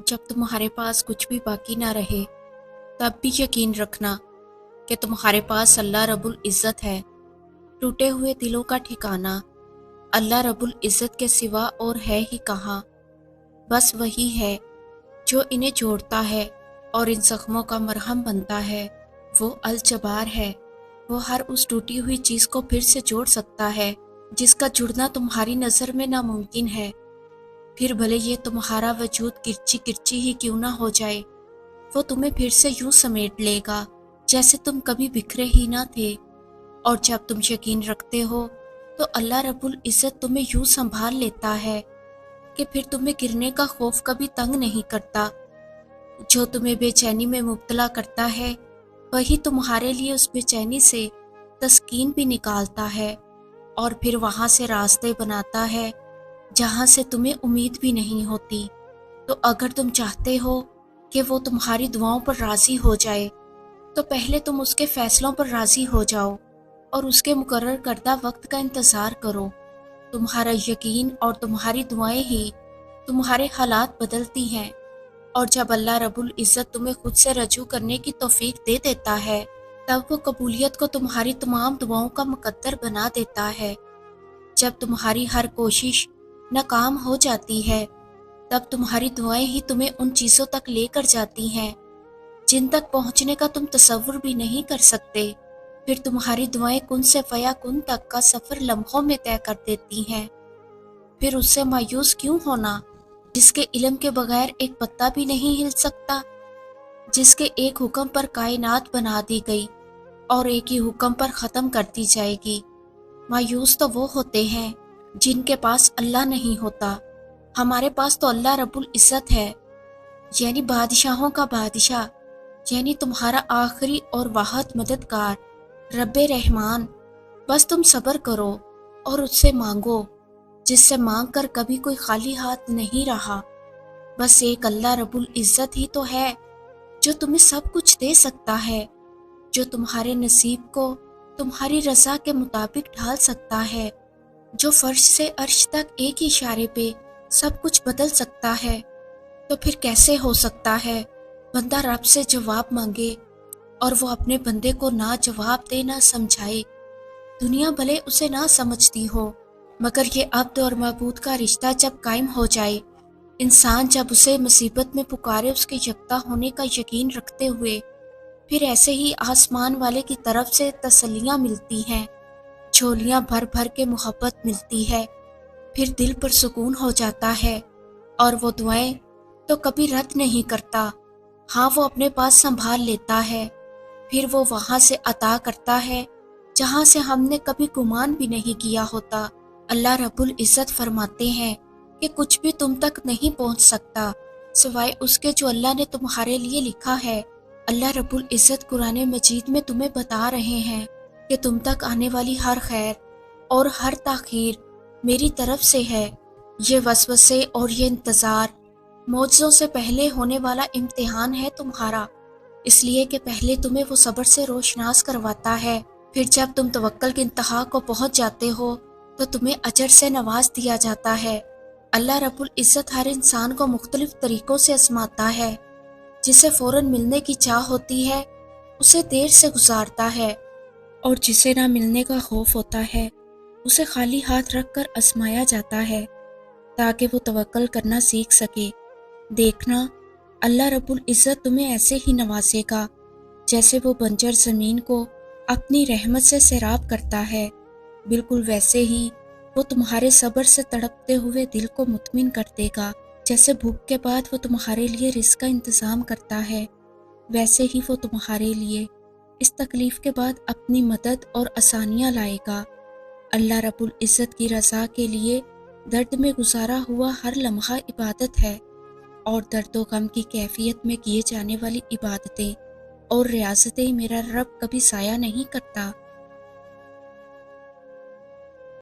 جب تمہارے پاس کچھ بھی باقی نہ رہے تب بھی یقین رکھنا کہ تمہارے پاس اللہ رب العزت ہے۔ ٹوٹے ہوئے دلوں کا ٹھکانہ اللہ رب العزت کے سوا اور ہے ہی کہاں۔ بس وہی ہے جو انہیں جوڑتا ہے اور ان زخموں کا مرہم بنتا ہے۔ وہ الجبار ہے، وہ ہر اس ٹوٹی ہوئی چیز کو پھر سے جوڑ سکتا ہے جس کا جڑنا تمہاری نظر میں ناممکن ہے۔ پھر بھلے یہ تمہارا وجود کرچی کرچی ہی کیوں نہ ہو جائے، وہ تمہیں پھر سے یوں سمیٹ لے گا جیسے تم کبھی بکھرے ہی نہ تھے۔ اور جب تم یقین رکھتے ہو تو اللہ رب العزت تمہیں یوں سنبھال لیتا ہے کہ پھر تمہیں گرنے کا خوف کبھی تنگ نہیں کرتا۔ جو تمہیں بے چینی میں مبتلا کرتا ہے وہی تمہارے لیے اس بے چینی سے تسکین بھی نکالتا ہے اور پھر وہاں سے راستے بناتا ہے جہاں سے تمہیں امید بھی نہیں ہوتی۔ تو اگر تم چاہتے ہو کہ وہ تمہاری دعاؤں پر راضی ہو جائے تو پہلے تم اس کے فیصلوں پر راضی ہو جاؤ اور اس کے مقرر کردہ وقت کا انتظار کرو۔ تمہارا یقین اور تمہاری دعائیں ہی تمہارے حالات بدلتی ہیں، اور جب اللہ رب العزت تمہیں خود سے رجوع کرنے کی توفیق دے دیتا ہے تب وہ قبولیت کو تمہاری تمام دعاؤں کا مقدر بنا دیتا ہے۔ جب تمہاری ہر کوشش ناکام ہو جاتی ہے تب تمہاری دعائیں ہی تمہیں ان چیزوں تک لے کر جاتی ہیں جن تک پہنچنے کا تم تصور بھی نہیں کر سکتے۔ پھر تمہاری دعائیں کن سے فیا کن تک کا سفر لمحوں میں طے کر دیتی ہیں۔ پھر اس سے مایوس کیوں ہونا جس کے علم کے بغیر ایک پتا بھی نہیں ہل سکتا، جس کے ایک حکم پر کائنات بنا دی گئی اور ایک ہی حکم پر ختم کر دی جائے گی۔ مایوس تو وہ ہوتے ہیں جن کے پاس اللہ نہیں ہوتا۔ ہمارے پاس تو اللہ رب العزت ہے، یعنی بادشاہوں کا بادشاہ، یعنی تمہارا آخری اور واحد مددگار رب رحمان۔ بس تم صبر کرو اور اس سے مانگو جس سے مانگ کر کبھی کوئی خالی ہاتھ نہیں رہا۔ بس ایک اللہ رب العزت ہی تو ہے جو تمہیں سب کچھ دے سکتا ہے، جو تمہارے نصیب کو تمہاری رضا کے مطابق ڈھال سکتا ہے، جو فرش سے عرش تک ایک ہی اشارے پہ سب کچھ بدل سکتا ہے۔ تو پھر کیسے ہو سکتا ہے بندہ رب سے جواب مانگے اور وہ اپنے بندے کو نہ جواب دے نہ سمجھائے؟ دنیا بھلے اسے نہ سمجھتی ہو، مگر یہ عبد اور معبود کا رشتہ جب قائم ہو جائے، انسان جب اسے مصیبت میں پکارے اس کے یکتا ہونے کا یقین رکھتے ہوئے، پھر ایسے ہی آسمان والے کی طرف سے تسلیاں ملتی ہیں، جھولیاں بھر بھر کے محبت ملتی ہے، پھر دل پر سکون ہو جاتا ہے، اور وہ دعائیں تو کبھی رد نہیں کرتا۔ ہاں، وہ اپنے پاس سنبھال لیتا ہے، پھر وہ وہاں سے عطا کرتا ہے جہاں سے ہم نے کبھی گمان بھی نہیں کیا ہوتا۔ اللہ رب العزت فرماتے ہیں کہ کچھ بھی تم تک نہیں پہنچ سکتا سوائے اس کے جو اللہ نے تمہارے لیے لکھا ہے۔ اللہ رب العزت قرآن مجید میں تمہیں بتا رہے ہیں کہ تم تک آنے والی ہر خیر اور ہر تاخیر میری طرف سے ہے۔ یہ وسوسے اور یہ انتظار معجزوں سے پہلے ہونے والا امتحان ہے تمہارا، اس لیے کہ پہلے تمہیں وہ صبر سے روشناس کرواتا ہے، پھر جب تم توکل کی انتہا کو پہنچ جاتے ہو تو تمہیں اجر سے نواز دیا جاتا ہے۔ اللہ رب العزت ہر انسان کو مختلف طریقوں سے آزماتا ہے، جسے فوراً ملنے کی چاہ ہوتی ہے اسے دیر سے گزارتا ہے، اور جسے نہ ملنے کا خوف ہوتا ہے اسے خالی ہاتھ رکھ کر آزمایا جاتا ہے تاکہ وہ توکل کرنا سیکھ سکے۔ دیکھنا، اللہ رب العزت تمہیں ایسے ہی نوازے گا جیسے وہ بنجر زمین کو اپنی رحمت سے سیراب کرتا ہے، بالکل ویسے ہی وہ تمہارے صبر سے تڑپتے ہوئے دل کو مطمئن کر دے گا۔ جیسے بھوک کے بعد وہ تمہارے لیے رزق کا انتظام کرتا ہے، ویسے ہی وہ تمہارے لیے اس تکلیف کے بعد اپنی مدد اور آسانیاں لائے گا۔ اللہ رب العزت کی رضا کے لیے درد میں گزارا ہوا ہر لمحہ عبادت ہے، اور درد و غم کی کیفیت میں کیے جانے والی عبادتیں اور ریاضتیں میرا رب کبھی ضائع نہیں کرتا۔